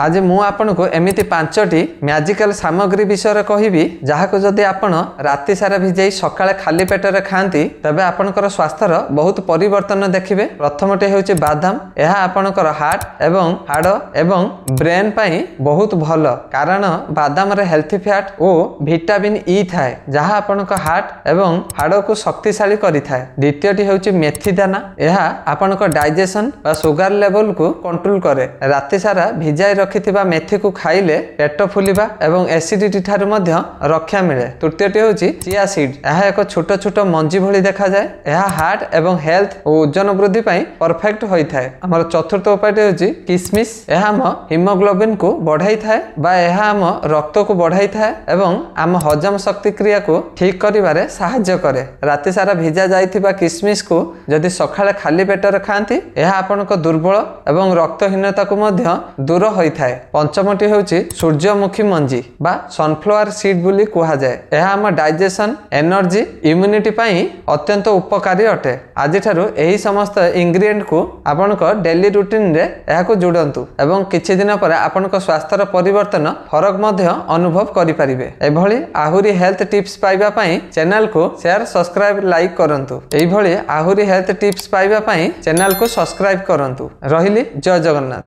आज मु आपनको एमिति 5टी मैजिकल सामग्री विषय कहबी जहाको जदि आपण राति सारा भिजाई सकाळे खाली पेटर खाती तबे आपणकर स्वास्थ्यर बहुत परिवर्तन देखिबे। प्रथमटे हेउची बादाम। यह आपणकर हार्ट एवं हाड़ एवं ब्रेन पाई बहुत भल कारण बादाम रे हेल्थी फैट और विटामिन ई थाए जहाँ आपणक हार्ट एवं हाड़ को शक्तिशाली करिथाए। द्वितीयटी हेउची मेथी दाना। यह आपणक डाइजेशन बा सुगर लेवल को कंट्रोल करे। राति सारा भिजाई रखिथिबा मेथी को खाइले पेट फुलिबा एवं एसिडिटी ठारू मध्य रक्षा मिले। तृतीयटी होची चिया सीड। यह एक छोट छोट मंजी भली देखा जाए। यह हार्ट एवं हेल्थ और ओजन वृद्धि पाई परफेक्ट होई थाए। हमर चतुर्थ उपायटी होची किशमिश। यह हम हिमोग्लोबिन को बढ़ाई थाए बा यह हम रक्त को बढ़ाई थाए एवं आम हजम शक्ति क्रिया को ठीक करिबारे सहायता करे। राति सारा भिजा जाइथिबा किशमिश को जदि सकाळे खाली पेटर खाती यह आपनक दुर्बल एवं रक्तहीनता को मध्य दूर होई थाए। पंचमटी होची सूर्यमुखी मंजी बा सनफ्लावर सीड बोली कहा जाए। यह आम डाइजेशन एनर्जी इम्यूनिटी पाई अत्यंत उपकारी अटे। आज ठारू एही समस्त इंग्रेडिएंट को आपनक डेली रूटीन रे यह को जोड़ंतु एवं किछि दिन पर आपनक स्वास्थ्यर परिवर्तन फरक मध्य अनुभव करि परिबे। एभली आहुरी हेल्थ टिप्स पाइबा पाई चैनल को शेयर सब्सक्राइब लाइक करंतु। एभली आहुरी हेल्थ टिप्स पाइबा पाई चैनल को सब्सक्राइब करंतु। रहिली जय जगन्नाथ।